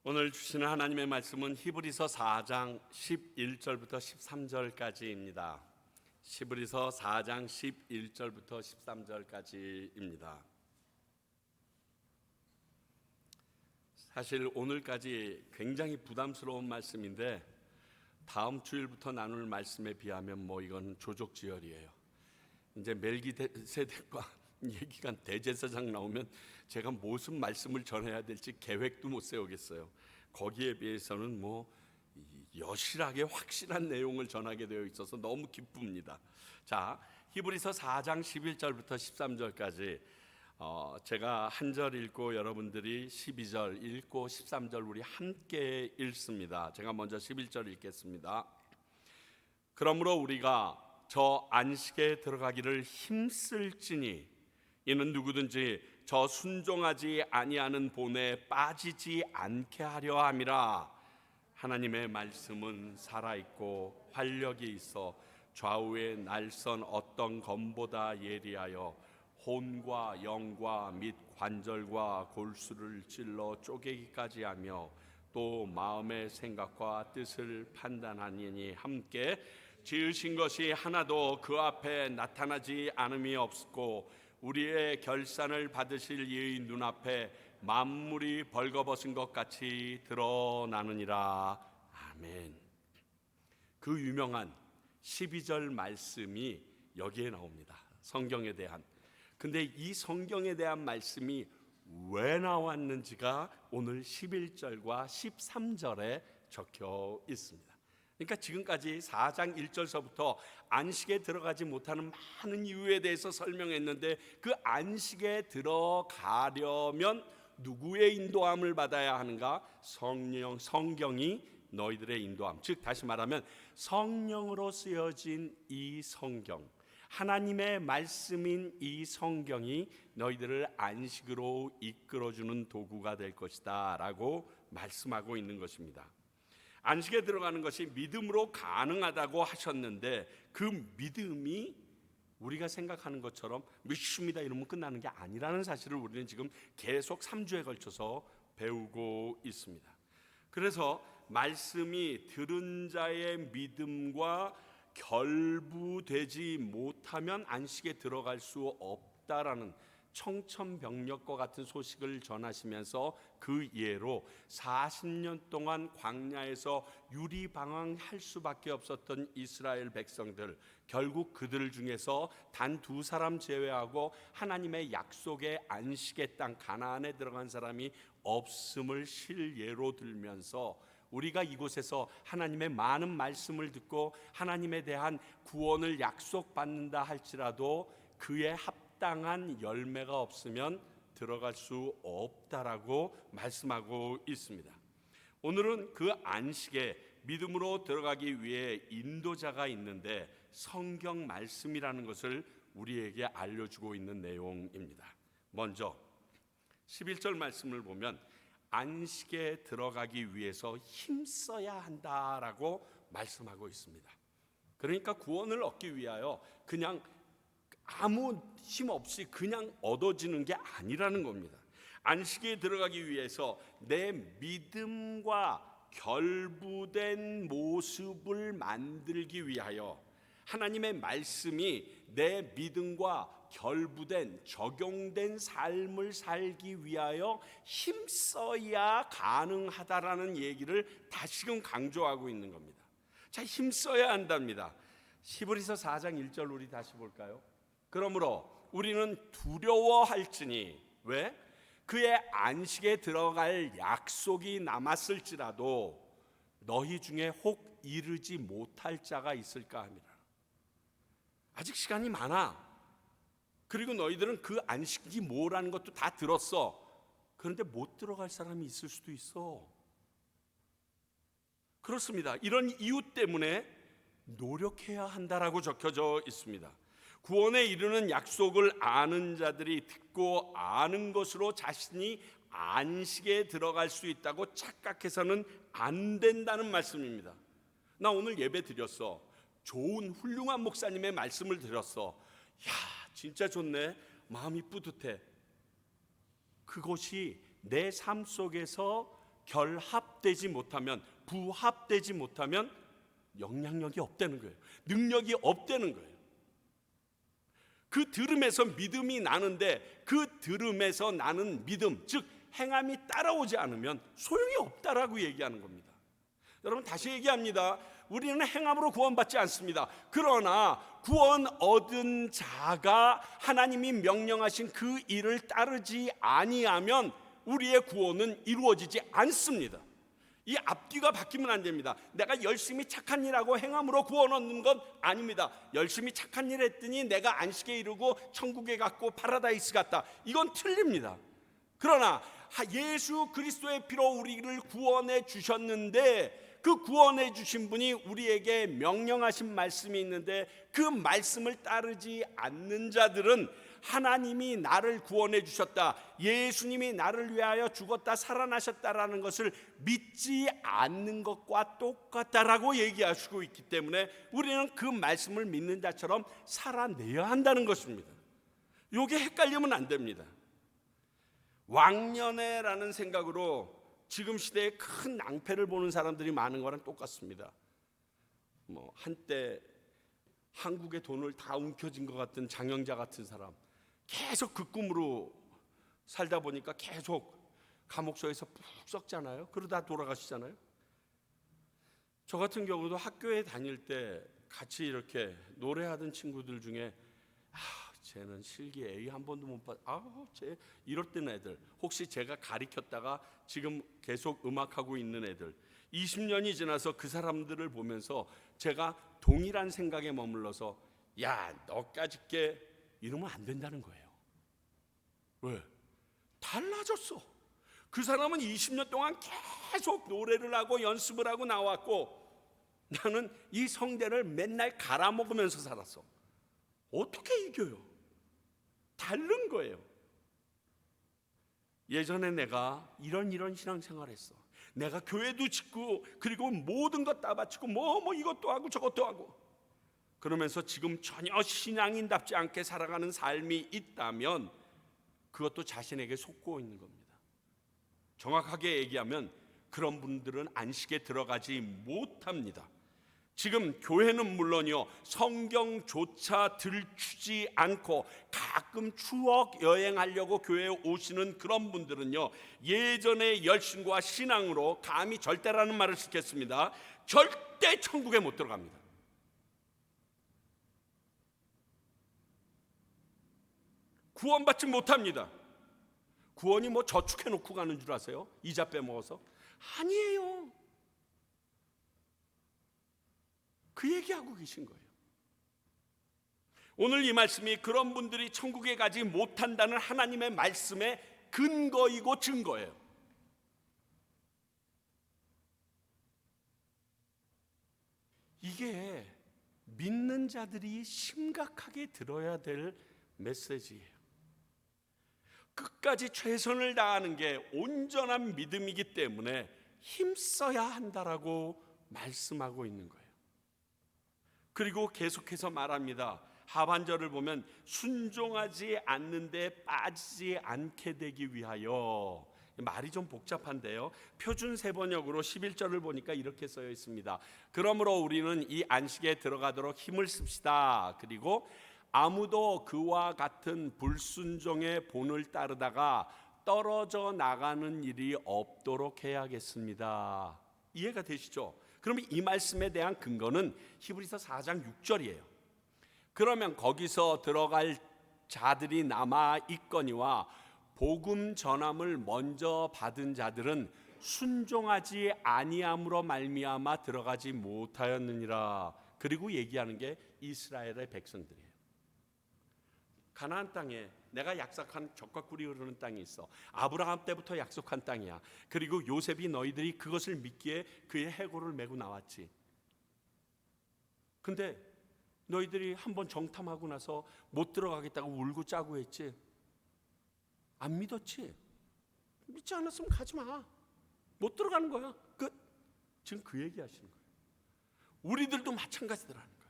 오늘 주시는 하나님의 말씀은 히브리서 4장 11절부터 13절까지입니다. 히브리서 4장 11절부터 13절까지입니다. 사실 오늘까지 굉장히 부담스러운 말씀인데 다음 주일부터 나눌 말씀에 비하면 이건 조족지혈이에요. 이제 멜기세덱과 얘기가 대제사장 나오면 제가 무슨 말씀을 전해야 될지 계획도 못 세우겠어요. 거기에 비해서는 여실하게 확실한 내용을 전하게 되어 있어서 너무 기쁩니다. 자, 히브리서 4장 11절부터 13절까지 제가 한 절 읽고 여러분들이 12절 읽고 13절 우리 함께 읽습니다. 제가 먼저 11절 읽겠습니다. 그러므로 우리가 저 안식에 들어가기를 힘쓸지니 이는 누구든지 저 순종하지 아니하는 본에 빠지지 않게 하려 함이라. 하나님의 말씀은 살아있고 활력이 있어 좌우에 날선 어떤 검보다 예리하여 혼과 영과 및 관절과 골수를 찔러 쪼개기까지 하며 또 마음의 생각과 뜻을 판단하니 함께 지으신 것이 하나도 그 앞에 나타나지 않음이 없고 우리의 결산을 받으실 이의 눈앞에 만물이 벌거벗은 것 같이 드러나느니라. 아멘. 그 유명한 12절 말씀이 여기에 나옵니다. 성경에 대한. 근데 이 성경에 대한 말씀이 왜 나왔는지가 오늘 11절과 13절에 적혀 있습니다. 그러니까 지금까지 4장 1절서부터 안식에 들어가지 못하는 많은 이유에 대해서 설명했는데 그 안식에 들어가려면 누구의 인도함을 받아야 하는가? 성경이 너희들의 인도함, 즉 다시 말하면 성령으로 쓰여진 이 성경, 하나님의 말씀인 이 성경이 너희들을 안식으로 이끌어주는 도구가 될 것이다 라고 말씀하고 있는 것입니다. 안식에 들어가는 것이 믿음으로 가능하다고 하셨는데 그 믿음이 우리가 생각하는 것처럼 믿습니다 이러면 끝나는 게 아니라는 사실을 우리는 지금 계속 3주에 걸쳐서 배우고 있습니다. 그래서 말씀이 들은 자의 믿음과 결부되지 못하면 안식에 들어갈 수 없다라는 청천벽력과 같은 소식을 전하시면서 그 예로 40년 동안 광야에서 유리방황할 수밖에 없었던 이스라엘 백성들, 결국 그들 중에서 단 2사람 제외하고 하나님의 약속의 안식의 땅 가나안에 들어간 사람이 없음을 실예로 들면서 우리가 이곳에서 하나님의 많은 말씀을 듣고 하나님에 대한 구원을 약속받는다 할지라도 그의 합당한 열매가 없으면 들어갈 수 없다라고 말씀하고 있습니다. 오늘은 그 안식에 믿음으로 들어가기 위해 인도자가 있는데 성경 말씀이라는 것을 우리에게 알려주고 있는 내용입니다. 먼저 11절 말씀을 보면 안식에 들어가기 위해서 힘써야 한다라고 말씀하고 있습니다. 그러니까 구원을 얻기 위하여 그냥 아무 힘 없이 그냥 얻어지는 게 아니라는 겁니다. 안식에 들어가기 위해서 내 믿음과 결부된 모습을 만들기 위하여 하나님의 말씀이 내 믿음과 결부된 적용된 삶을 살기 위하여 힘써야 가능하다라는 얘기를 다시금 강조하고 있는 겁니다. 자, 힘써야 한답니다. 히브리서 4장 1절 우리 다시 볼까요? 그러므로 우리는 두려워할지니 왜? 그의 안식에 들어갈 약속이 남았을지라도 너희 중에 혹 이르지 못할 자가 있을까 합니다. 아직 시간이 많아. 그리고 너희들은 그 안식이 뭐라는 것도 다 들었어. 그런데 못 들어갈 사람이 있을 수도 있어. 그렇습니다. 이런 이유 때문에 노력해야 한다라고 적혀져 있습니다. 구원에 이르는 약속을 아는 자들이 듣고 아는 것으로 자신이 안식에 들어갈 수 있다고 착각해서는 안 된다는 말씀입니다. 나 오늘 예배 드렸어. 좋은 훌륭한 목사님의 말씀을 들었어. 야, 진짜 좋네. 마음이 뿌듯해. 그것이 내 삶 속에서 결합되지 못하면, 부합되지 못하면 영향력이 없다는 거예요. 능력이 없다는 거예요. 그 들음에서 믿음이 나는데 그 들음에서 나는 믿음, 즉 행함이 따라오지 않으면 소용이 없다라고 얘기하는 겁니다. 여러분, 다시 얘기합니다. 우리는 행함으로 구원받지 않습니다. 그러나 구원 얻은 자가 하나님이 명령하신 그 일을 따르지 아니하면 우리의 구원은 이루어지지 않습니다. 이 앞뒤가 바뀌면 안 됩니다. 내가 열심히 착한 일하고 행함으로 구원 얻는 건 아닙니다. 열심히 착한 일 했더니 내가 안식에 이르고 천국에 갔고 파라다이스 갔다. 이건 틀립니다. 그러나 예수 그리스도의 피로 우리를 구원해 주셨는데, 그 구원해 주신 분이 우리에게 명령하신 말씀이 있는데 그 말씀을 따르지 않는 자들은 하나님이 나를 구원해 주셨다, 예수님이 나를 위하여 죽었다 살아나셨다라는 것을 믿지 않는 것과 똑같다라고 얘기하시고 있기 때문에 우리는 그 말씀을 믿는 자처럼 살아내야 한다는 것입니다. 이게 헷갈리면 안 됩니다. 왕년에라는 생각으로 지금 시대에 큰 낭패를 보는 사람들이 많은 거랑 똑같습니다. 한때 한국의 돈을 다 움켜쥔 것 같은 장영자 같은 사람, 계속 그 꿈으로 살다 보니까 계속 감옥소에서 푹 썩잖아요. 그러다 돌아가시잖아요. 저 같은 경우도 학교에 다닐 때 같이 이렇게 노래하던 친구들 중에 쟤는 실기 A 한 번도 못 봤. 쟤 이럴 때는 애들, 혹시 제가 가리켰다가 지금 계속 음악하고 있는 애들, 20년이 지나서 그 사람들을 보면서 제가 동일한 생각에 머물러서 야, 너까짓 게 이러면 안 된다는 거예요. 왜? 달라졌어. 그 사람은 20년 동안 계속 노래를 하고 연습을 하고 나왔고, 나는 이 성대를 맨날 갈아먹으면서 살았어. 어떻게 이겨요? 다른 거예요. 예전에 내가 이런 신앙생활 했어. 내가 교회도 짓고 그리고 모든 것 다 바치고 뭐 이것도 하고 저것도 하고, 그러면서 지금 전혀 신앙인답지 않게 살아가는 삶이 있다면 그것도 자신에게 속고 있는 겁니다. 정확하게 얘기하면 그런 분들은 안식에 들어가지 못합니다. 지금 교회는 물론이요, 성경조차 들추지 않고 가끔 추억 여행하려고 교회에 오시는 그런 분들은요, 예전의 열심과 신앙으로 감히 절대라는 말을 쓰겠습니다. 절대 천국에 못 들어갑니다. 구원받지 못합니다. 구원이 저축해놓고 가는 줄 아세요? 이자 빼먹어서? 아니에요. 그 얘기하고 계신 거예요. 오늘 이 말씀이 그런 분들이 천국에 가지 못한다는 하나님의 말씀의 근거이고 증거예요. 이게 믿는 자들이 심각하게 들어야 될 메시지예요. 끝까지 최선을 다하는 게 온전한 믿음이기 때문에 힘써야 한다라고 말씀하고 있는 거예요. 그리고 계속해서 말합니다. 하반절을 보면 순종하지 않는데 빠지지 않게 되기 위하여. 말이 좀 복잡한데요, 표준 세번역으로 11절을 보니까 이렇게 쓰여 있습니다. 그러므로 우리는 이 안식에 들어가도록 힘을 씁시다. 그리고 아무도 그와 같은 불순종의 본을 따르다가 떨어져 나가는 일이 없도록 해야겠습니다. 이해가 되시죠? 그러면 이 말씀에 대한 근거는 히브리서 4장 6절이에요. 그러면 거기서 들어갈 자들이 남아 있거니와 복음 전함을 먼저 받은 자들은 순종하지 아니함으로 말미암아 들어가지 못하였느니라. 그리고 얘기하는 게 이스라엘의 백성들이에요. 가나안 땅에 내가 약속한 젖과 꿀이 흐르는 땅이 있어. 아브라함 때부터 약속한 땅이야. 그리고 요셉이 너희들이 그것을 믿기에 그의 해골을 메고 나왔지. 근데 너희들이 한번 정탐하고 나서 못 들어가겠다고 울고 짜고 했지. 안 믿었지. 믿지 않았으면 가지 마. 못 들어가는 거야. 끝. 지금 그 얘기 하시는 거예요. 우리들도 마찬가지더라는 거예요.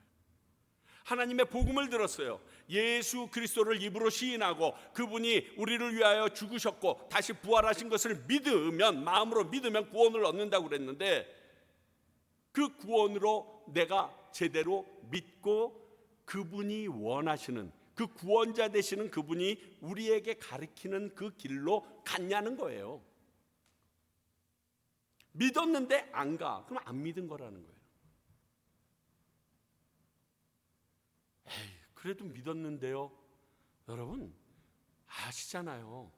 하나님의 복음을 들었어요. 예수 그리스도를 입으로 시인하고 그분이 우리를 위하여 죽으셨고 다시 부활하신 것을 믿으면, 마음으로 믿으면 구원을 얻는다고 그랬는데, 그 구원으로 내가 제대로 믿고 그분이 원하시는, 그 구원자 되시는 그분이 우리에게 가르치는 그 길로 갔냐는 거예요. 믿었는데 안 가. 그럼 안 믿은 거라는 거예요. 에이, 그래도 믿었는데요. 여러분 아시잖아요.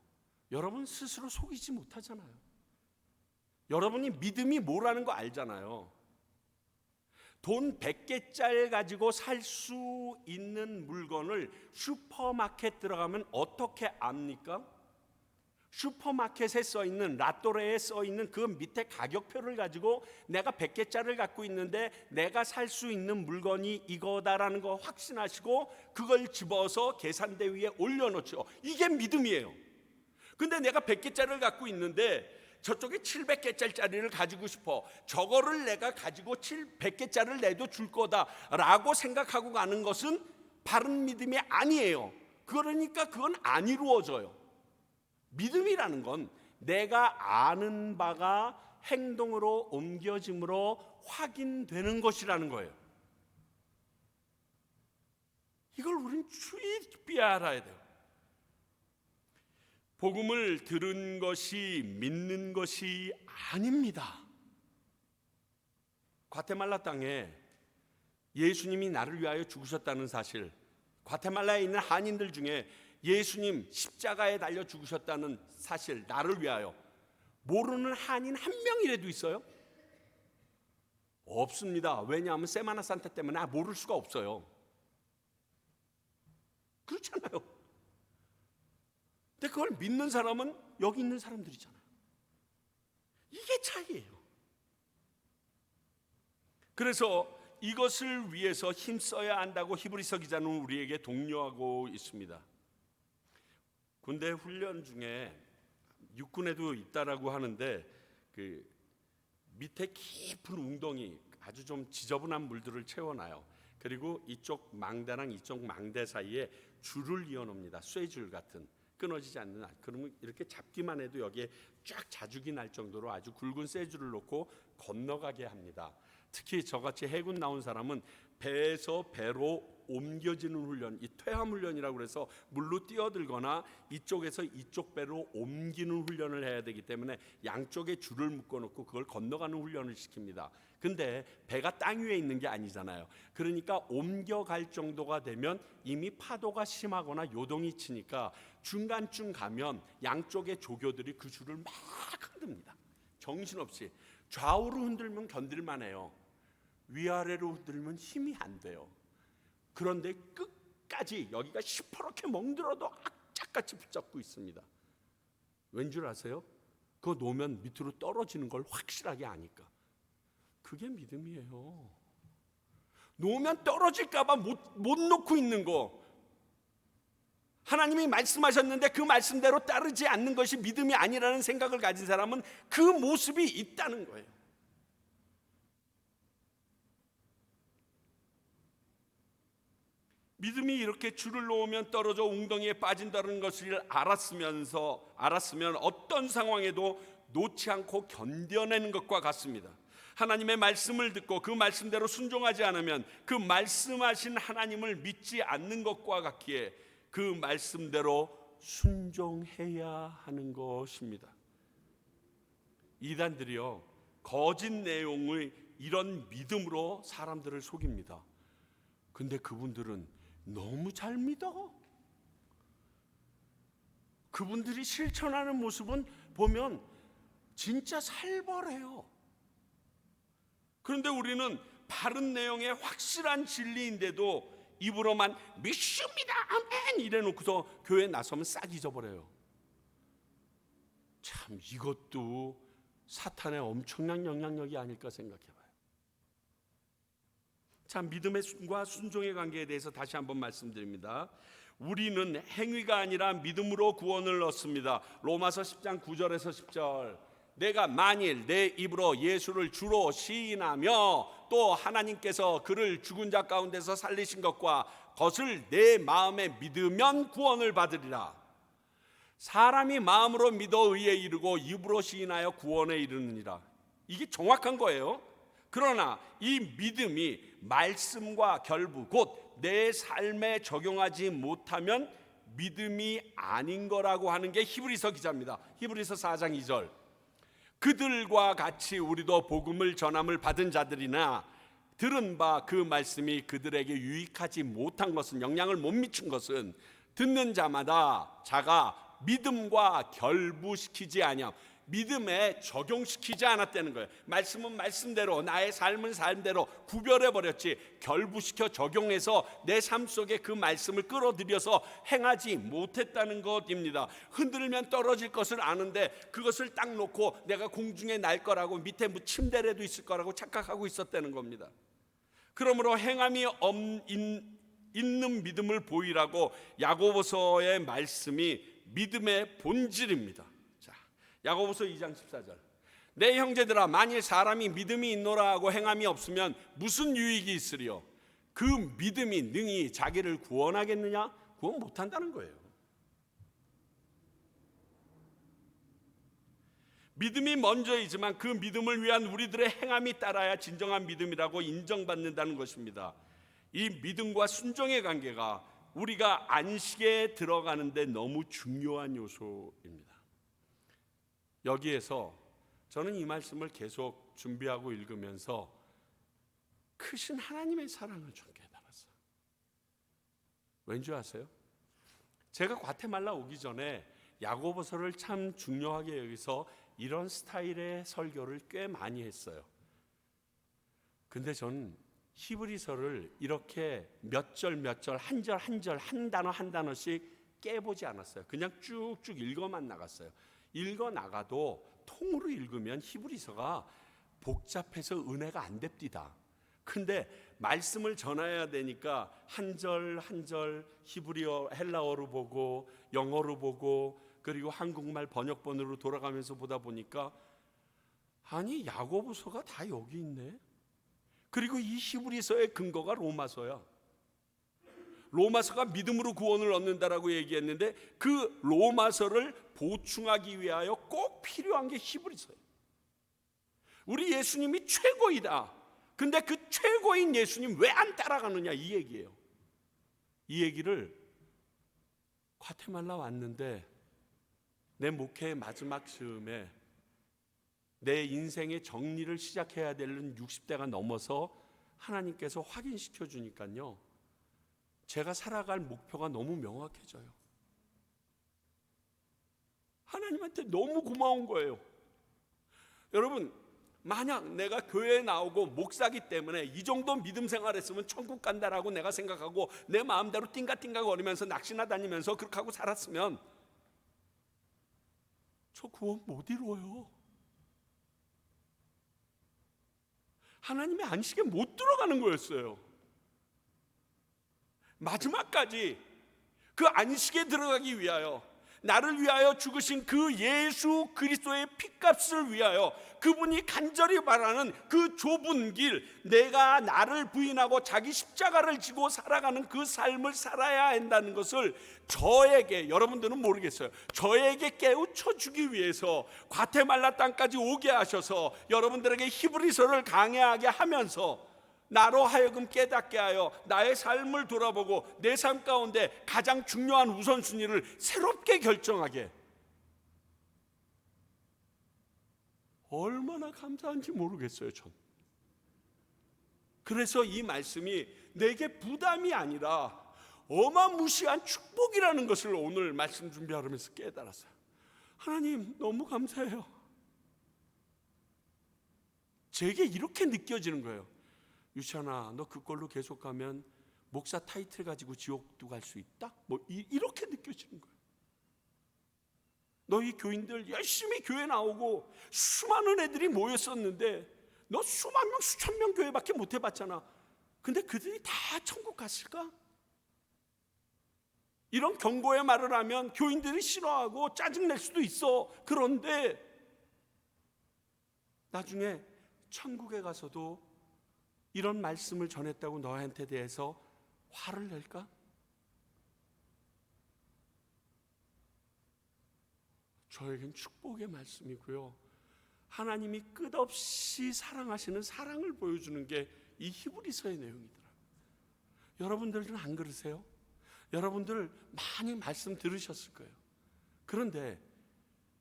여러분 스스로 속이지 못하잖아요. 여러분이 믿음이 뭐라는 거 알잖아요. 돈 100개짜리 가지고 살 수 있는 물건을 슈퍼마켓 들어가면 어떻게 압니까? 슈퍼마켓에 써있는, 라또레에 써있는 그 밑에 가격표를 가지고 내가 100개짜리를 갖고 있는데 내가 살 수 있는 물건이 이거다라는 거 확신하시고 그걸 집어서 계산대 위에 올려놓죠. 이게 믿음이에요. 근데 내가 100개짜리를 갖고 있는데 저쪽에 700개짜리를 가지고 싶어. 저거를 내가 가지고 100개짜리를 내도 줄 거다라고 생각하고 가는 것은 바른 믿음이 아니에요. 그러니까 그건 안 이루어져요. 믿음이라는 건 내가 아는 바가 행동으로 옮겨짐으로 확인되는 것이라는 거예요. 이걸 우리는 주의 알아야 돼요. 복음을 들은 것이 믿는 것이 아닙니다. 과테말라 땅에 예수님이 나를 위하여 죽으셨다는 사실, 과테말라에 있는 한인들 중에 예수님 십자가에 달려 죽으셨다는 사실, 나를 위하여 모르는 한인 한 명이라도 있어요? 없습니다. 왜냐하면 세마나 산타 때문에 모를 수가 없어요. 그렇잖아요. 근데 그걸 믿는 사람은 여기 있는 사람들이잖아요. 이게 차이예요. 그래서 이것을 위해서 힘써야 한다고 히브리서 기자는 우리에게 독려하고 있습니다. 군대 훈련 중에 육군에도 있다라고 하는데 그 밑에 깊은 웅덩이, 아주 좀 지저분한 물들을 채워놔요. 그리고 이쪽 망대랑 이쪽 망대 사이에 줄을 이어놓습니다. 쇠줄 같은, 끊어지지 않는. 그러면 이렇게 잡기만 해도 여기에 쫙 자죽이 날 정도로 아주 굵은 쇠줄을 놓고 건너가게 합니다. 특히 저같이 해군 나온 사람은 배에서 배로 옮겨지는 훈련, 이 퇴함 훈련이라고 그래서 물로 뛰어들거나 이쪽에서 이쪽 배로 옮기는 훈련을 해야 되기 때문에 양쪽에 줄을 묶어놓고 그걸 건너가는 훈련을 시킵니다. 근데 배가 땅 위에 있는 게 아니잖아요. 그러니까 옮겨갈 정도가 되면 이미 파도가 심하거나 요동이 치니까 중간쯤 가면 양쪽의 조교들이 그 줄을 막 흔듭니다. 정신없이. 좌우로 흔들면 견딜만 해요. 위아래로 흔들면 힘이 안 돼요. 그런데 끝까지 여기가 시퍼렇게 멍들어도 악착같이 붙잡고 있습니다. 왠 줄 아세요? 그거 놓으면 밑으로 떨어지는 걸 확실하게 아니까. 그게 믿음이에요. 놓으면 떨어질까 봐 못 놓고 있는 거. 하나님이 말씀하셨는데 그 말씀대로 따르지 않는 것이 믿음이 아니라는 생각을 가진 사람은 그 모습이 있다는 거예요. 믿음이 이렇게 줄을 놓으면 떨어져 웅덩이에 빠진다는 것을 알았으면 어떤 상황에도 놓지 않고 견뎌내는 것과 같습니다. 하나님의 말씀을 듣고 그 말씀대로 순종하지 않으면 그 말씀하신 하나님을 믿지 않는 것과 같기에 그 말씀대로 순종해야 하는 것입니다. 이단들이요, 거짓 내용의 이런 믿음으로 사람들을 속입니다. 근데 그분들은 너무 잘 믿어. 그분들이 실천하는 모습은 보면 진짜 살벌해요. 그런데 우리는 바른 내용의 확실한 진리인데도 입으로만 믿습니다, 아멘 이래놓고서 교회에 나서면 싹 잊어버려요. 참, 이것도 사탄의 엄청난 영향력이 아닐까 생각해봐요. 자, 믿음과 순종의 관계에 대해서 다시 한번 말씀드립니다. 우리는 행위가 아니라 믿음으로 구원을 얻습니다. 로마서 10장 9절에서 10절. 내가 만일 내 입으로 예수를 주로 시인하며 또 하나님께서 그를 죽은 자 가운데서 살리신 것과 그것을 내 마음에 믿으면 구원을 받으리라. 사람이 마음으로 믿어 의에 이르고 입으로 시인하여 구원에 이르느니라. 이게 정확한 거예요. 그러나 이 믿음이 말씀과 결부 곧 내 삶에 적용하지 못하면 믿음이 아닌 거라고 하는 게 히브리서 기자입니다. 히브리서 4장 2절. 그들과 같이 우리도 복음을 전함을 받은 자들이나 들은 바 그 말씀이 그들에게 유익하지 못한 것은, 영향을 못 미친 것은 듣는 자마다 자가 믿음과 결부시키지 아니함, 믿음에 적용시키지 않았다는 거예요. 말씀은 말씀대로, 나의 삶은 삶대로 구별해버렸지 결부시켜 적용해서 내 삶 속에 그 말씀을 끌어들여서 행하지 못했다는 것입니다. 흔들면 떨어질 것을 아는데 그것을 딱 놓고 내가 공중에 날 거라고, 밑에 뭐 침대라도 있을 거라고 착각하고 있었다는 겁니다. 그러므로 행함이 있는 믿음을 보이라고 야고보서의 말씀이 믿음의 본질입니다. 야고보서 2장 14절. 내 형제들아, 만일 사람이 믿음이 있노라 하고 행함이 없으면 무슨 유익이 있으리요? 그 믿음이 능히 자기를 구원하겠느냐? 구원 못한다는 거예요. 믿음이 먼저이지만 그 믿음을 위한 우리들의 행함이 따라야 진정한 믿음이라고 인정받는다는 것입니다. 이 믿음과 순종의 관계가 우리가 안식에 들어가는데 너무 중요한 요소입니다. 여기에서 저는 이 말씀을 계속 준비하고 읽으면서 크신 하나님의 사랑을 좀 깨달았어요. 왠지 아세요? 제가 과테말라 오기 전에 야고보서를 참 중요하게 여기서 이런 스타일의 설교를 꽤 많이 했어요. 근데 저는 히브리서를 이렇게 몇 절 몇 절, 한 절 한 절, 한 단어 한 단어씩 깨보지 않았어요. 그냥 쭉쭉 읽어만 나갔어요. 읽어 나가도 통으로 읽으면 히브리서가 복잡해서 은혜가 안 됩니다. 근데 말씀을 전해야 되니까 한 절 한 절 히브리어, 헬라어로 보고 영어로 보고 그리고 한국말 번역본으로 돌아가면서 보다 보니까 아니 야고보서가 다 여기 있네. 그리고 이 히브리서의 근거가 로마서야. 로마서가 믿음으로 구원을 얻는다라고 얘기했는데 그 로마서를 보충하기 위하여 꼭 필요한 게 히브리서예요. 우리 예수님이 최고이다. 근데 그 최고인 예수님 왜 안 따라가느냐 이 얘기예요. 이 얘기를 과테말라 왔는데 내 목회의 마지막 즈음에 내 인생의 정리를 시작해야 되는 60대가 넘어서 하나님께서 확인시켜 주니까요, 제가 살아갈 목표가 너무 명확해져요. 하나님한테 너무 고마운 거예요. 여러분, 만약 내가 교회에 나오고 목사기 때문에 이 정도 믿음 생활했으면 천국 간다라고 내가 생각하고 내 마음대로 띵가띵가 거리면서 낚시나 다니면서 그렇게 하고 살았으면 저 구원 못 이루어요. 하나님의 안식에 못 들어가는 거였어요. 마지막까지 그 안식에 들어가기 위하여, 나를 위하여 죽으신 그 예수 그리스도의 핏값을 위하여 그분이 간절히 바라는 그 좁은 길, 내가 나를 부인하고 자기 십자가를 지고 살아가는 그 삶을 살아야 한다는 것을 저에게, 여러분들은 모르겠어요, 저에게 깨우쳐 주기 위해서 과테말라 땅까지 오게 하셔서 여러분들에게 히브리서를 강해하게 하면서 나로 하여금 깨닫게 하여 나의 삶을 돌아보고 내 삶 가운데 가장 중요한 우선순위를 새롭게 결정하게, 얼마나 감사한지 모르겠어요. 전 그래서 이 말씀이 내게 부담이 아니라 어마무시한 축복이라는 것을 오늘 말씀 준비하면서 깨달았어요. 하나님 너무 감사해요. 제게 이렇게 느껴지는 거예요. 유찬아, 너 그걸로 계속 가면 목사 타이틀 가지고 지옥도 갈 수 있다? 뭐 이렇게 느껴지는 거예요. 너희 교인들 열심히 교회 나오고 수많은 애들이 모였었는데 너 수만 명, 수천 명 교회밖에 못 해봤잖아. 근데 그들이 다 천국 갔을까? 이런 경고의 말을 하면 교인들이 싫어하고 짜증낼 수도 있어. 그런데 나중에 천국에 가서도 이런 말씀을 전했다고 너한테 대해서 화를 낼까? 저에겐 축복의 말씀이고요, 하나님이 끝없이 사랑하시는 사랑을 보여주는 게 이 히브리서의 내용이더라고요. 여러분들은 안 그러세요? 여러분들 많이 말씀 들으셨을 거예요. 그런데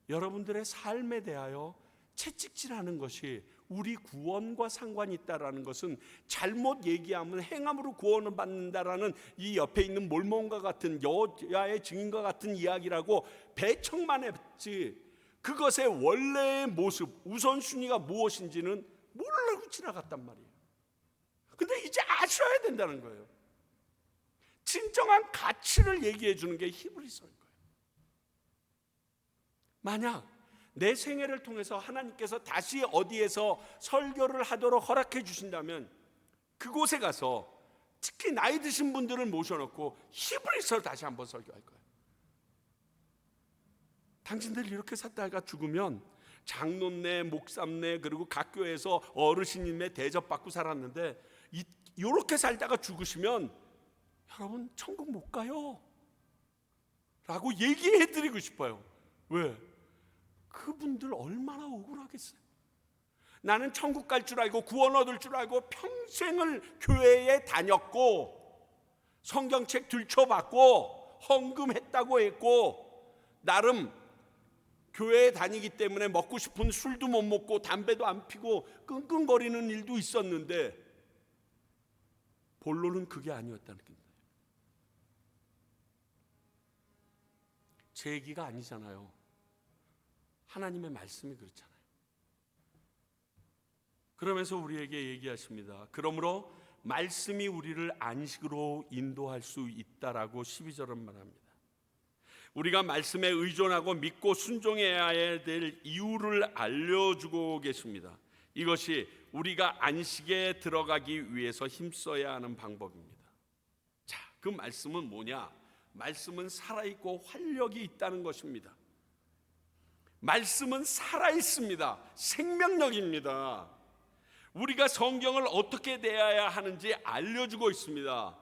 여러분들의 삶에 대하여 채찍질하는 것이 우리 구원과 상관이 있다라는 것은, 잘못 얘기하면 행함으로 구원을 받는다라는 이 옆에 있는 몰몬과 같은 여호와의 증인과 같은 이야기라고 배척만 했지, 그것의 원래의 모습, 우선순위가 무엇인지는 모르고 지나갔단 말이에요. 근데 이제 아셔야 된다는 거예요. 진정한 가치를 얘기해 주는 게 히브리서인 거예요. 만약 내 생애를 통해서 하나님께서 다시 어디에서 설교를 하도록 허락해 주신다면, 그곳에 가서 특히 나이 드신 분들을 모셔놓고 히브리서를 다시 한번 설교할 거예요. 당신들 이렇게 살다가 죽으면 장로네, 목사네, 그리고 각 교회에서 어르신님의 대접받고 살았는데 이렇게 살다가 죽으시면 여러분 천국 못 가요 라고 얘기해 드리고 싶어요. 왜? 그분들 얼마나 억울하겠어요. 나는 천국 갈 줄 알고 구원 얻을 줄 알고 평생을 교회에 다녔고 성경책 들춰봤고 헌금했다고 했고, 나름 교회에 다니기 때문에 먹고 싶은 술도 못 먹고 담배도 안 피고 끙끙거리는 일도 있었는데 본론은 그게 아니었다는 겁니다. 제 얘기가 아니잖아요. 하나님의 말씀이 그렇잖아요. 그러면서 우리에게 얘기하십니다. 그러므로 말씀이 우리를 안식으로 인도할 수 있다라고 12절은 말합니다. 우리가 말씀에 의존하고 믿고 순종해야 될 이유를 알려주고 계십니다. 이것이 우리가 안식에 들어가기 위해서 힘써야 하는 방법입니다. 자, 그 말씀은 뭐냐? 말씀은 살아있고 활력이 있다는 것입니다. 말씀은 살아있습니다. 생명력입니다. 우리가 성경을 어떻게 대해야 하는지 알려주고 있습니다.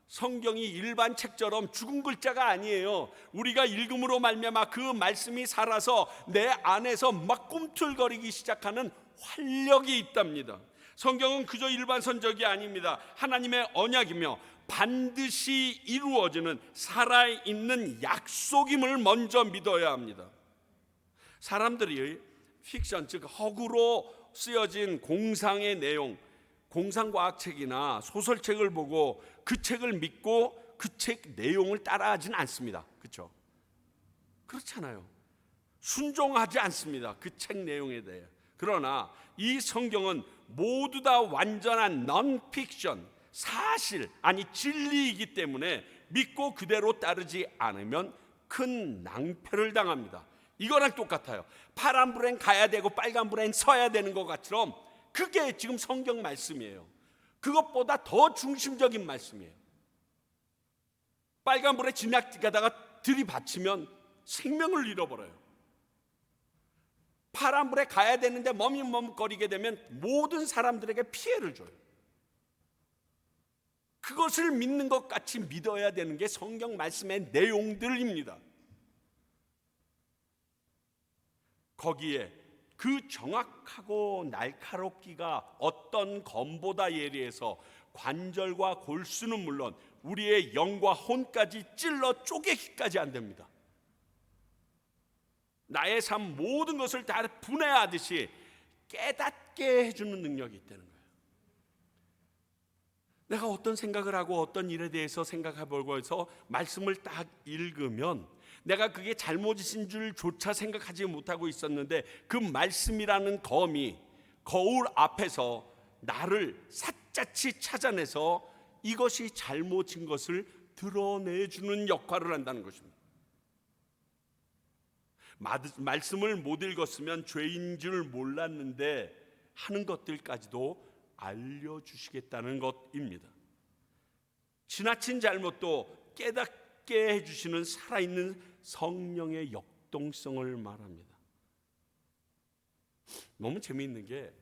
성경이 일반 책처럼 죽은 글자가 아니에요. 우리가 읽음으로 말미암아 그 말씀이 살아서 내 안에서 막 꿈틀거리기 시작하는 활력이 있답니다. 성경은 그저 일반 선적이 아닙니다. 하나님의 언약이며 반드시 이루어지는 살아있는 약속임을 먼저 믿어야 합니다. 사람들이 픽션, 즉 허구로 쓰여진 공상의 내용, 공상과학책이나 소설책을 보고 그 책을 믿고 그 책 내용을 따라하지는 않습니다. 그렇죠? 그렇잖아요. 순종하지 않습니다. 그 책 내용에 대해. 그러나 이 성경은 모두 다 완전한 non-fiction, 사실, 아니 진리이기 때문에 믿고 그대로 따르지 않으면 큰 낭패를 당합니다. 이거랑 똑같아요. 파란불엔 가야 되고 빨간불엔 서야 되는 것처럼 그게 지금 성경 말씀이에요. 그것보다 더 중심적인 말씀이에요. 빨간불에 지나가다가 들이받치면 생명을 잃어버려요. 파란불에 가야 되는데 머뭇머뭇거리게 되면 모든 사람들에게 피해를 줘요. 그것을 믿는 것 같이 믿어야 되는 게 성경 말씀의 내용들입니다. 거기에 그 정확하고 날카롭기가 어떤 검보다 예리해서 관절과 골수는 물론 우리의 영과 혼까지 찔러 쪼개기까지 안 됩니다. 나의 삶 모든 것을 다 분해하듯이 깨닫게 해주는 능력이 있다는 거예요. 내가 어떤 생각을 하고 어떤 일에 대해서 생각해보고 해서 말씀을 딱 읽으면 내가 그게 잘못이신 줄조차 생각하지 못하고 있었는데 그 말씀이라는 검이 거울 앞에서 나를 샅샅이 찾아내서 이것이 잘못인 것을 드러내주는 역할을 한다는 것입니다. 말씀을 못 읽었으면 죄인 줄 몰랐는데 하는 것들까지도 알려주시겠다는 것입니다. 지나친 잘못도 깨닫게 해주시는 살아있는 성령의 역동성을 말합니다. 너무 재미있는 게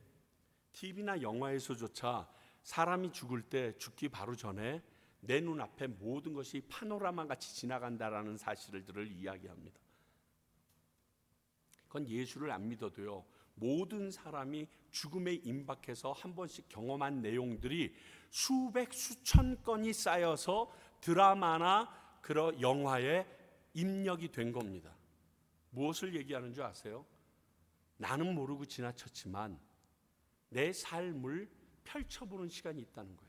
TV나 영화에서조차 사람이 죽을 때 죽기 바로 전에 내 눈앞에 모든 것이 파노라마 같이 지나간다라는 사실들을 이야기합니다. 그건 예수를 안 믿어도요, 모든 사람이 죽음에 임박해서 한 번씩 경험한 내용들이 수백 수천 건이 쌓여서 드라마나 그런 영화에 입력이 된 겁니다. 무엇을 얘기하는 줄 아세요? 나는 모르고 지나쳤지만 내 삶을 펼쳐보는 시간이 있다는 거예요.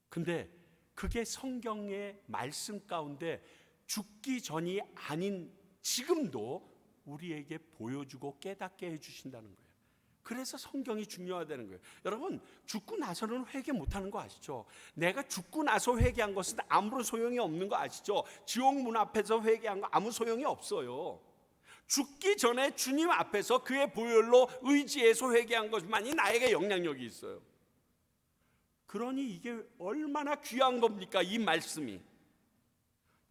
근데 그게 성경의 말씀 가운데 죽기 전이 아닌 지금도 우리에게 보여주고 깨닫게 해주신다는 거예요. 그래서 성경이 중요하다는 거예요. 여러분, 죽고 나서는 회개 못하는 거 아시죠? 내가 죽고 나서 회개한 것은 아무런 소용이 없는 거 아시죠? 지옥 문 앞에서 회개한 거 아무 소용이 없어요. 죽기 전에 주님 앞에서 그의 보혈로 의지해서 회개한 것만이 나에게 영향력이 있어요. 그러니 이게 얼마나 귀한 겁니까, 이 말씀이.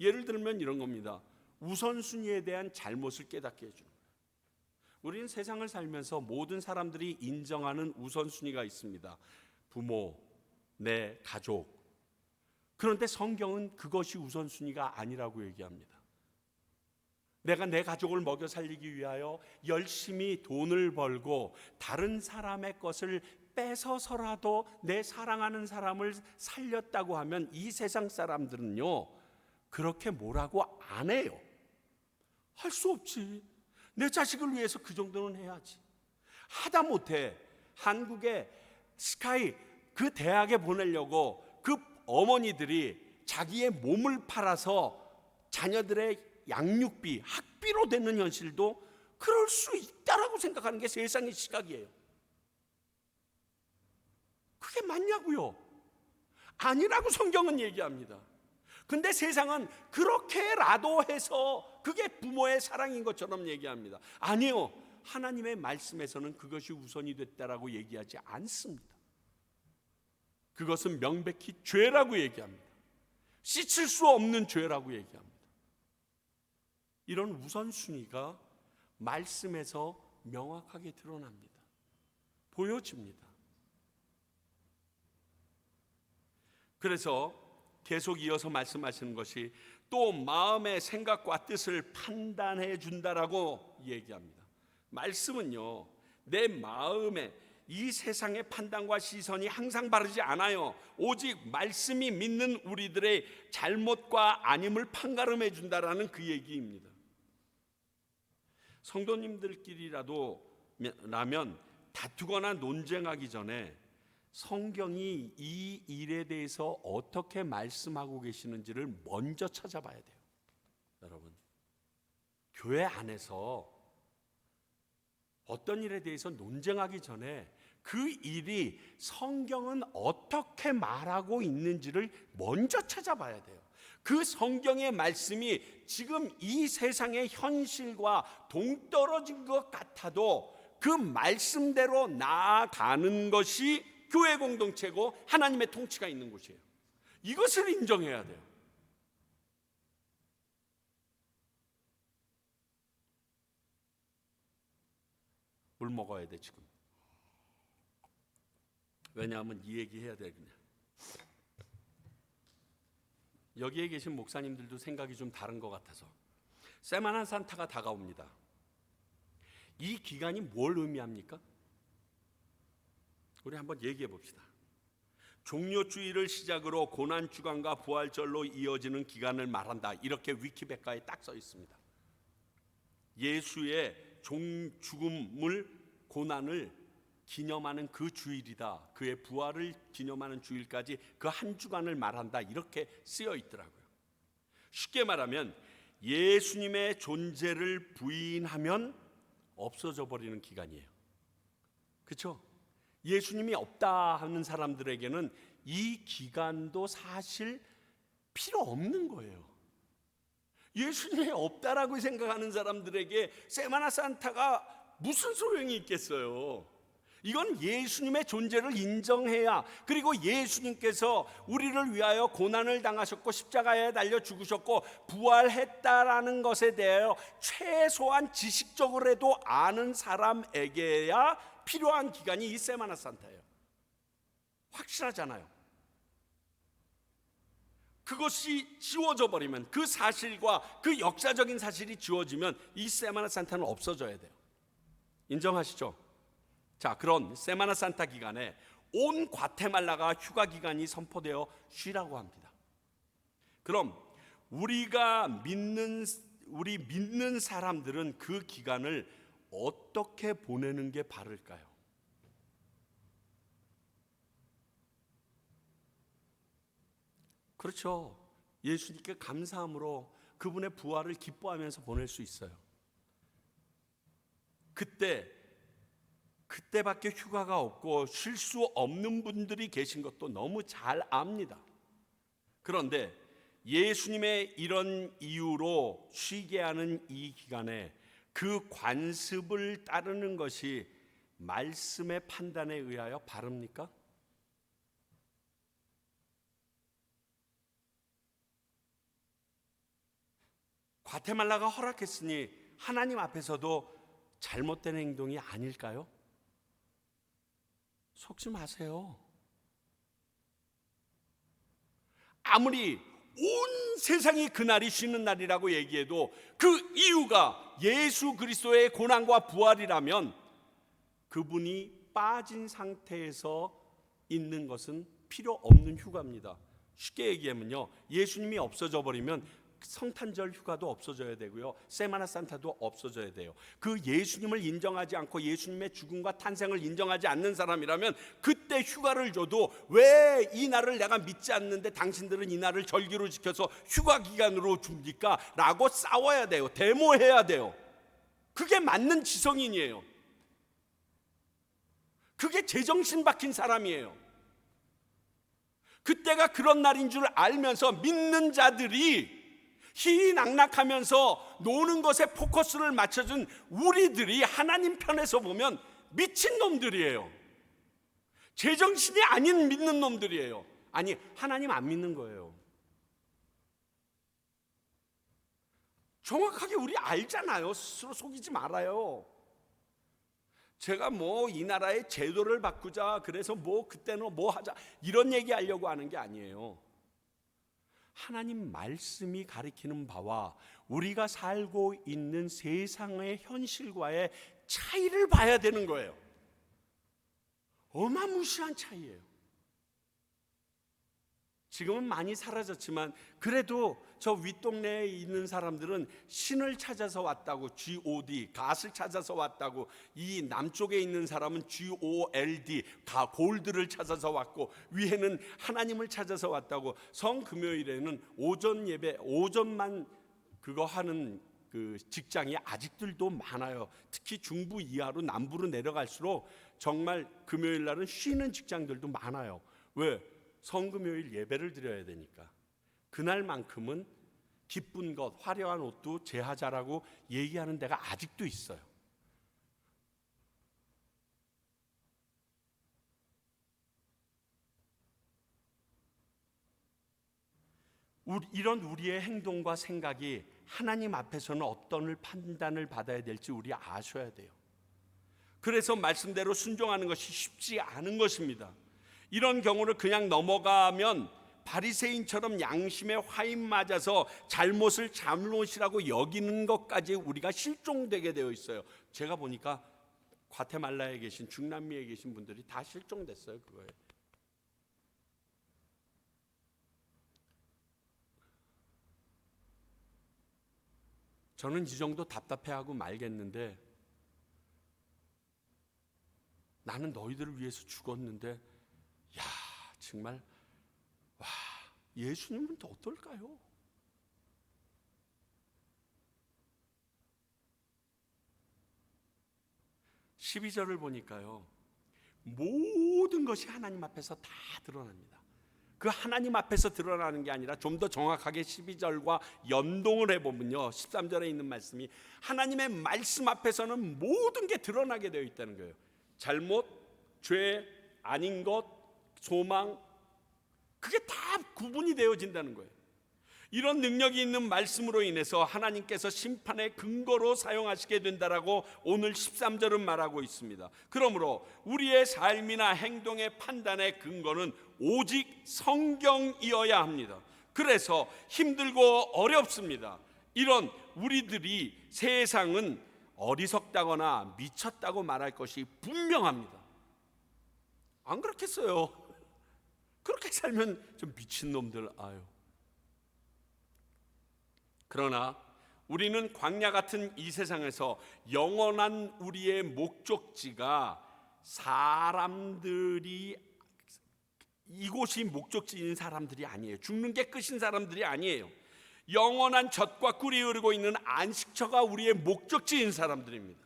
예를 들면 이런 겁니다. 우선순위에 대한 잘못을 깨닫게 해주는 거예요. 우리는 세상을 살면서 모든 사람들이 인정하는 우선순위가 있습니다. 부모, 내 가족. 그런데 성경은 그것이 우선순위가 아니라고 얘기합니다. 내가 내 가족을 먹여 살리기 위하여 열심히 돈을 벌고 다른 사람의 것을 뺏어서라도 내 사랑하는 사람을 살렸다고 하면 이 세상 사람들은요, 그렇게 뭐라고 안 해요. 할 수 없지. 내 자식을 위해서 그 정도는 해야지. 하다못해 한국의 스카이 그 대학에 보내려고 그 어머니들이 자기의 몸을 팔아서 자녀들의 양육비, 학비로 되는 현실도 그럴 수 있다라고 생각하는 게 세상의 시각이에요. 그게 맞냐고요? 아니라고 성경은 얘기합니다. 근데 세상은 그렇게라도 해서 그게 부모의 사랑인 것처럼 얘기합니다. 아니요, 하나님의 말씀에서는 그것이 우선이 됐다라고 얘기하지 않습니다. 그것은 명백히 죄라고 얘기합니다. 씻을 수 없는 죄라고 얘기합니다. 이런 우선순위가 말씀에서 명확하게 드러납니다. 보여집니다. 그래서 계속 이어서 말씀하시는 것이 또 마음의 생각과 뜻을 판단해 준다라고 얘기합니다. 말씀은요, 내 마음에 이 세상의 판단과 시선이 항상 바르지 않아요. 오직 말씀이 믿는 우리들의 잘못과 아님을 판가름해 준다라는 그 얘기입니다. 성도님들끼리라면 다투거나 논쟁하기 전에 성경이 이 일에 대해서 어떻게 말씀하고 계시는지를 먼저 찾아봐야 돼요. 여러분, 교회 안에서 어떤 일에 대해서 논쟁하기 전에 그 일이 성경은 어떻게 말하고 있는지를 먼저 찾아봐야 돼요. 그 성경의 말씀이 지금 이 세상의 현실과 동떨어진 것 같아도 그 말씀대로 나아가는 것이 교회 공동체고 하나님의 통치가 있는 곳이에요. 이것을 인정해야 돼요. 물 먹어야 돼 지금. 왜냐하면 이 얘기 해야 돼. 그냥 여기에 계신 목사님들도 생각이 좀 다른 것 같아서. 세마나 산타가 다가옵니다. 이 기간이 뭘 의미합니까? 우리 한번 얘기해 봅시다. 종료주의를 시작으로 고난주간과 부활절로 이어지는 기간을 말한다. 이렇게 위키백과에 딱 써 있습니다. 예수의 죽음을, 고난을 기념하는 그 주일이다. 그의 부활을 기념하는 주일까지 그 한 주간을 말한다. 이렇게 쓰여 있더라고요. 쉽게 말하면 예수님의 존재를 부인하면 없어져 버리는 기간이에요. 그렇죠? 예수님이 없다 하는 사람들에게는 이 기간도 사실 필요 없는 거예요. 예수님이 없다라고 생각하는 사람들에게 세마나 산타가 무슨 소용이 있겠어요? 이건 예수님의 존재를 인정해야, 그리고 예수님께서 우리를 위하여 고난을 당하셨고 십자가에 달려 죽으셨고 부활했다라는 것에 대하여 최소한 지식적으로라도 아는 사람에게야 필요한 기간이 이 세마나 산타예요. 확실하잖아요. 그것이 지워져 버리면, 그 사실과 그 역사적인 사실이 지워지면 이 세마나 산타는 없어져야 돼요. 인정하시죠? 자, 그런 세마나 산타 기간에 온 과테말라가 휴가 기간이 선포되어 쉬라고 합니다. 그럼 우리 믿는 사람들은 그 기간을 어떻게 보내는 게 바를까요? 그렇죠. 예수님께 감사함으로 그분의 부활을 기뻐하면서 보낼 수 있어요. 그때밖에 휴가가 없고 쉴 수 없는 분들이 계신 것도 너무 잘 압니다. 그런데 예수님의 이런 이유로 쉬게 하는 이 기간에 그 관습을 따르는 것이 말씀의 판단에 의하여 바릅니까? 과테말라가 허락했으니 하나님 앞에서도 잘못된 행동이 아닐까요? 속지 마세요. 아무리 온 세상이 그날이 쉬는 날이라고 얘기해도 그 이유가 예수 그리스도의 고난과 부활이라면 그분이 빠진 상태에서 있는 것은 필요 없는 휴가입니다. 쉽게 얘기하면요, 예수님이 없어져 버리면 성탄절 휴가도 없어져야 되고요, 세마나 산타도 없어져야 돼요. 그 예수님을 인정하지 않고 예수님의 죽음과 탄생을 인정하지 않는 사람이라면 그때 휴가를 줘도 왜 이 날을 내가 믿지 않는데 당신들은 이 날을 절기로 지켜서 휴가 기간으로 줍니까? 라고 싸워야 돼요. 데모해야 돼요. 그게 맞는 지성인이에요. 그게 제정신 박힌 사람이에요. 그때가 그런 날인 줄 알면서 믿는 자들이 희희낙낙하면서 노는 것에 포커스를 맞춰준 우리들이 하나님 편에서 보면 미친놈들이에요. 제정신이 아닌 믿는 놈들이에요. 아니, 하나님 안 믿는 거예요. 정확하게 우리 알잖아요. 스스로 속이지 말아요. 제가 이 나라의 제도를 바꾸자, 그래서 그때는 하자, 이런 얘기 하려고 하는 게 아니에요. 하나님 말씀이 가리키는 바와 우리가 살고 있는 세상의 현실과의 차이를 봐야 되는 거예요. 어마무시한 차이예요. 지금은 많이 사라졌지만 그래도 저 윗동네에 있는 사람들은 신을 찾아서 왔다고, God, 갓을 찾아서 왔다고, 이 남쪽에 있는 사람은 GOLD, 골드를 찾아서 왔고, 위에는 하나님을 찾아서 왔다고. 성금요일에는 오전 예배, 오전만 그거 하는 그 직장이 아직들도 많아요. 특히 중부 이하로 남부로 내려갈수록 정말 금요일 날은 쉬는 직장들도 많아요. 왜? 성금요일 예배를 드려야 되니까. 그날만큼은 기쁜 것, 화려한 옷도 제하자라고 얘기하는 데가 아직도 있어요. 이런 우리의 행동과 생각이 하나님 앞에서는 어떤 판단을 받아야 될지 우리 아셔야 돼요. 그래서 말씀대로 순종하는 것이 쉽지 않은 것입니다. 이런 경우를 그냥 넘어가면 바리새인처럼 양심에 화인 맞아서 잘못을 잘못이라고 여기는 것까지 우리가 실종되게 되어 있어요. 제가 보니까 과테말라에 계신, 중남미에 계신 분들이 다 실종됐어요. 그거에. 저는 이 정도 답답해하고 말겠는데, 나는 너희들을 위해서 죽었는데, 야, 정말, 와, 예수님은 또 어떨까요? (12절을) 보니까요, 모든 것이 하나님 앞에서 다 드러납니다. 그 하나님 앞에서 드러나는 게 아니라 좀 더 정확하게 12절과 연동을 해보면요, 13절에 있는 말씀이 하나님의 말씀 앞에서는 모든 게 드러나게 되어 있다는 거예요. 잘못, 죄, 아닌 것, 소망, 그게 다 구분이 되어진다는 거예요. 이런 능력이 있는 말씀으로 인해서 하나님께서 심판의 근거로 사용하시게 된다라고 오늘 13절은 말하고 있습니다. 그러므로 우리의 삶이나 행동의 판단의 근거는 오직 성경이어야 합니다. 그래서 힘들고 어렵습니다. 이런 우리들이 세상은 어리석다거나 미쳤다고 말할 것이 분명합니다. 안 그렇겠어요? 그렇게 살면 좀 미친놈들, 아유. 그러나 우리는 광야 같은 이 세상에서 영원한 우리의 목적지가 사람들이, 이곳이 목적지인 사람들이 아니에요. 죽는 게 끝인 사람들이 아니에요. 영원한 젖과 꿀이 흐르고 있는 안식처가 우리의 목적지인 사람들입니다.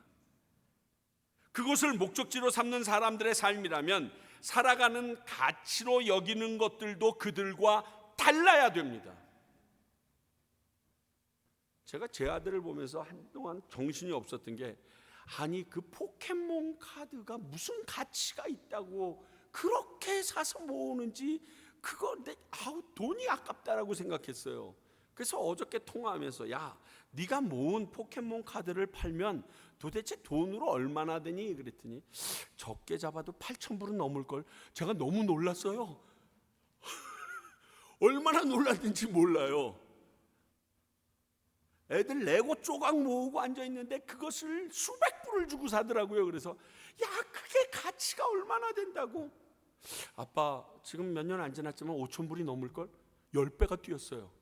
그곳을 목적지로 삼는 사람들의 삶이라면 살아가는 가치로 여기는 것들도 그들과 달라야 됩니다. 제가 제 아들을 보면서 한동안 정신이 없었던 게, 아니 그 포켓몬 카드가 무슨 가치가 있다고 그렇게 사서 모으는지, 그거 돈이 아깝다라고 생각했어요. 그래서 어저께 통화하면서, 야, 네가 모은 포켓몬 카드를 팔면 도대체 돈으로 얼마나 되니? 그랬더니 적게 잡아도 8,000불은 넘을걸. 제가 너무 놀랐어요. 얼마나 놀랐는지 몰라요. 애들 레고 조각 모으고 앉아있는데 그것을 수백 불을 주고 사더라고요. 그래서 야, 그게 가치가 얼마나 된다고. 아빠 지금 몇 년 안 지났지만 5,000불이 넘을걸. 10배가 뛰었어요.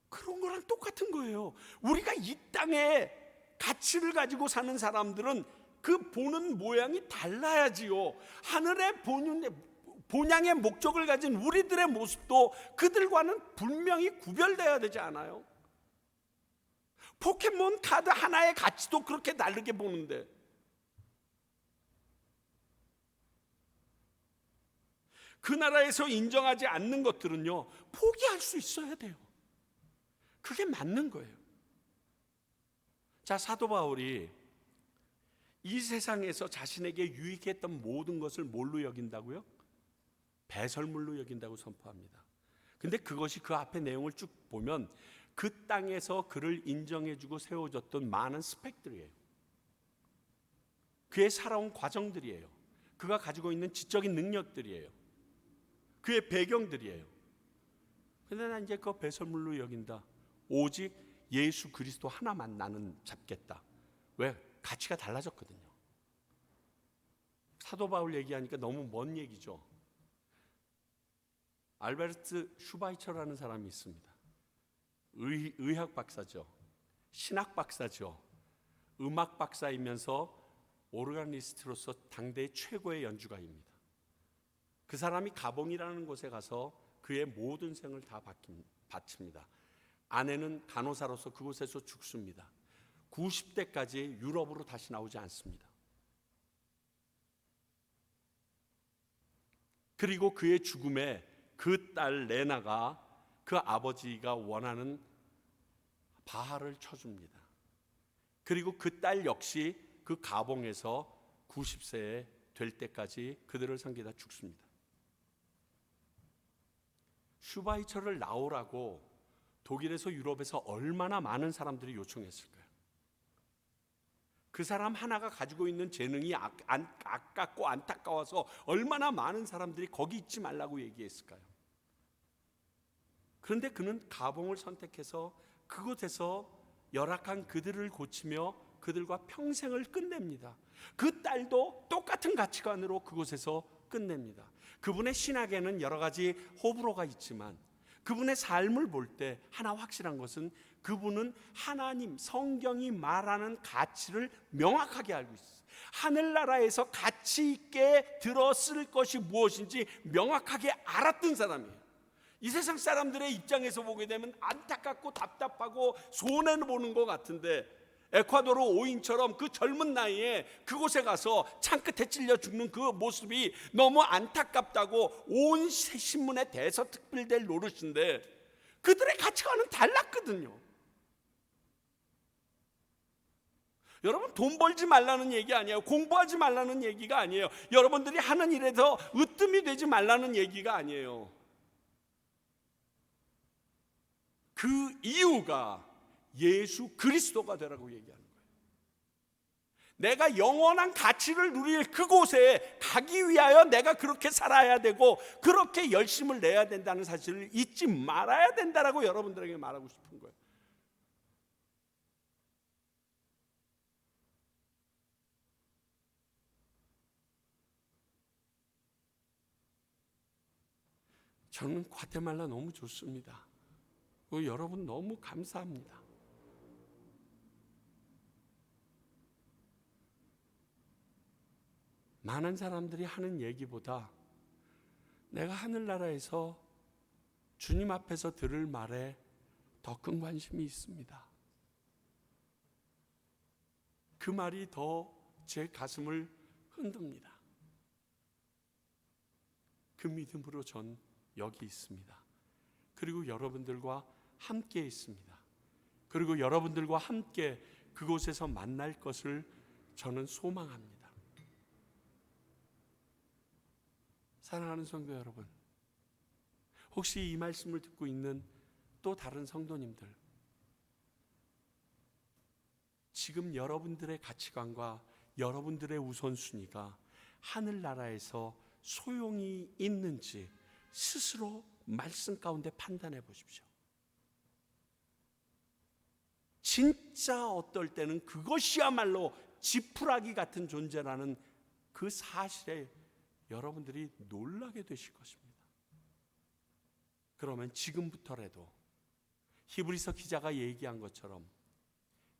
그런 거랑 똑같은 거예요. 우리가 이 땅에 가치를 가지고 사는 사람들은 그 보는 모양이 달라야지요. 하늘의 본향의 목적을 가진 우리들의 모습도 그들과는 분명히 구별돼야 되지 않아요? 포켓몬 카드 하나의 가치도 그렇게 다르게 보는데, 그 나라에서 인정하지 않는 것들은요, 포기할 수 있어야 돼요. 그게 맞는 거예요. 자, 사도 바울이 이 세상에서 자신에게 유익했던 모든 것을 뭘로 여긴다고요? 배설물로 여긴다고 선포합니다. 근데 그것이 그 앞에 내용을 쭉 보면 그 땅에서 그를 인정해주고 세워줬던 많은 스펙들이에요. 그의 살아온 과정들이에요. 그가 가지고 있는 지적인 능력들이에요. 그의 배경들이에요. 근데 난 이제 그거 배설물로 여긴다. 오직 예수 그리스도 하나만 나는 잡겠다. 왜? 가치가 달라졌거든요. 사도 바울 얘기하니까 너무 먼 얘기죠. 알베르트 슈바이처라는 사람이 있습니다. 의학 박사죠. 신학 박사죠. 음악 박사이면서 오르가니스트로서 당대의 최고의 연주가입니다. 그 사람이 가봉이라는 곳에 가서 그의 모든 생을 다 바칩니다. 아내는 간호사로서 그곳에서 죽습니다. 90대까지 유럽으로 다시 나오지 않습니다. 그리고 그의 죽음에 그 딸 레나가 그 아버지가 원하는 바하를 쳐줍니다. 그리고 그 딸 역시 그 가봉에서 90세 될 때까지 그들을 섬기다 죽습니다. 슈바이처를 나오라고 독일에서 유럽에서 얼마나 많은 사람들이 요청했을까요? 그 사람 하나가 가지고 있는 재능이 아깝고 안타까워서 얼마나 많은 사람들이 거기 있지 말라고 얘기했을까요? 그런데 그는 가봉을 선택해서 그곳에서 열악한 그들을 고치며 그들과 평생을 끝냅니다. 그 딸도 똑같은 가치관으로 그곳에서 끝냅니다. 그분의 신학에는 여러 가지 호불호가 있지만 그분의 삶을 볼 때 하나 확실한 것은 그분은 하나님, 성경이 말하는 가치를 명확하게 알고 있어요. 하늘나라에서 가치 있게 들었을 것이 무엇인지 명확하게 알았던 사람이에요. 이 세상 사람들의 입장에서 보게 되면 안타깝고 답답하고 손해보는 것 같은데, 에콰도르 오인처럼 그 젊은 나이에 그곳에 가서 창끝에 찔려 죽는 그 모습이 너무 안타깝다고 온 신문에 대서특필될 노릇인데 그들의 가치관은 달랐거든요. 여러분, 돈 벌지 말라는 얘기 아니에요. 공부하지 말라는 얘기가 아니에요. 여러분들이 하는 일에서 으뜸이 되지 말라는 얘기가 아니에요. 그 이유가 예수 그리스도가 되라고 얘기하는 거예요. 내가 영원한 가치를 누릴 그곳에 가기 위하여 내가 그렇게 살아야 되고 그렇게 열심을 내야 된다는 사실을 잊지 말아야 된다라고 여러분들에게 말하고 싶은 거예요. 저는 과테말라 너무 좋습니다. 여러분 너무 감사합니다. 많은 사람들이 하는 얘기보다 내가 하늘나라에서 주님 앞에서 들을 말에 더 큰 관심이 있습니다. 그 말이 더 제 가슴을 흔듭니다. 그 믿음으로 전 여기 있습니다. 그리고 여러분들과 함께 있습니다. 그리고 여러분들과 함께 그곳에서 만날 것을 저는 소망합니다. 사랑하는 성도 여러분, 혹시 이 말씀을 듣고 있는 또 다른 성도님들, 지금 여러분들의 가치관과 여러분들의 우선순위가 하늘나라에서 소용이 있는지 스스로 말씀 가운데 판단해 보십시오. 진짜 어떨 때는 그것이야말로 지푸라기 같은 존재라는 그 사실에 여러분들이 놀라게 되실 것입니다. 그러면 지금부터라도 히브리서 기자가 얘기한 것처럼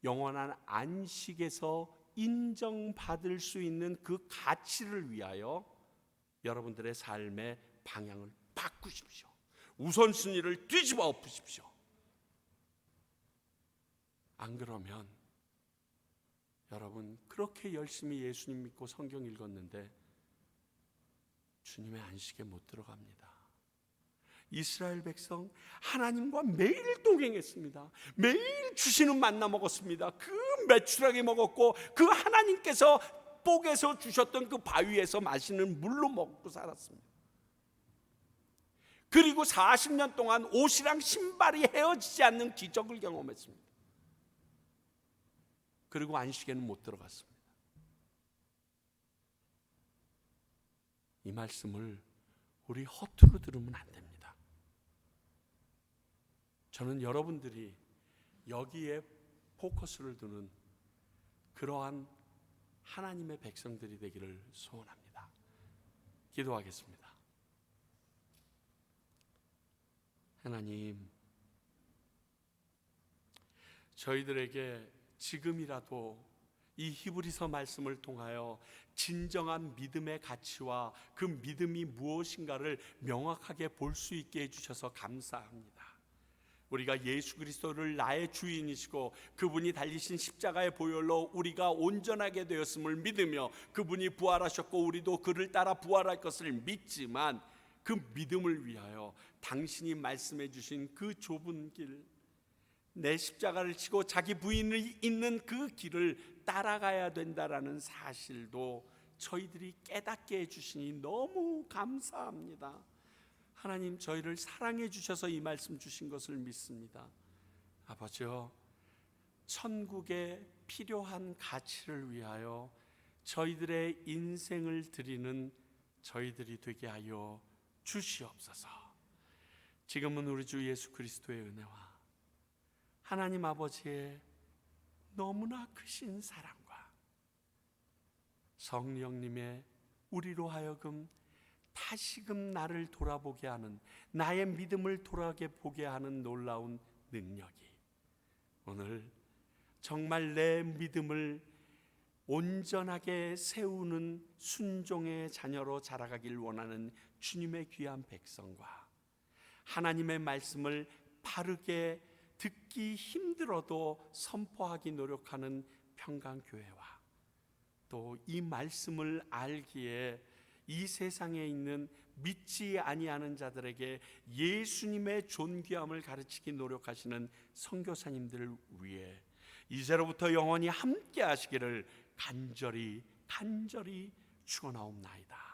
영원한 안식에서 인정받을 수 있는 그 가치를 위하여 여러분들의 삶의 방향을 바꾸십시오. 우선순위를 뒤집어 엎으십시오. 안 그러면 여러분 그렇게 열심히 예수님 믿고 성경 읽었는데 주님의 안식에 못 들어갑니다. 이스라엘 백성 하나님과 매일 동행했습니다. 매일 주시는 만나 먹었습니다. 그 메추라기 먹었고 그 하나님께서 복에서 주셨던 그 바위에서 마시는 물로 먹고 살았습니다. 그리고 40년 동안 옷이랑 신발이 헤어지지 않는 기적을 경험했습니다. 그리고 안식에는 못 들어갔습니다. 이 말씀을 우리 허투루 들으면 안 됩니다. 저는 여러분들이 여기에 포커스를 두는 그러한 하나님의 백성들이 되기를 소원합니다. 기도하겠습니다. 하나님, 저희들에게 지금이라도 이 히브리서 말씀을 통하여 진정한 믿음의 가치와 그 믿음이 무엇인가를 명확하게 볼 수 있게 해주셔서 감사합니다. 우리가 예수 그리스도를 나의 주인이시고 그분이 달리신 십자가의 보혈로 우리가 온전하게 되었음을 믿으며 그분이 부활하셨고 우리도 그를 따라 부활할 것을 믿지만 그 믿음을 위하여 당신이 말씀해 주신 그 좁은 길, 내 십자가를 지고 자기 부인을 잇는 그 길을 따라가야 된다라는 사실도 저희들이 깨닫게 해주시니 너무 감사합니다. 하나님, 저희를 사랑해 주셔서 이 말씀 주신 것을 믿습니다. 아버지요, 천국에 필요한 가치를 위하여 저희들의 인생을 드리는 저희들이 되게 하여 주시옵소서. 지금은 우리 주 예수 그리스도의 은혜와 하나님 아버지의 너무나 크신 사랑과 성령님의 우리로 하여금 다시금 나를 돌아보게 하는, 나의 믿음을 돌아보게 하는 놀라운 능력이 오늘 정말 내 믿음을 온전하게 세우는 순종의 자녀로 자라가길 원하는 주님의 귀한 백성과 하나님의 말씀을 바르게 듣기 힘들어도 선포하기 노력하는 평강교회와 또 이 말씀을 알기에 이 세상에 있는 믿지 아니하는 자들에게 예수님의 존귀함을 가르치기 노력하시는 선교사님들을 위해 이제로부터 영원히 함께 하시기를 간절히 축원하옵나이다.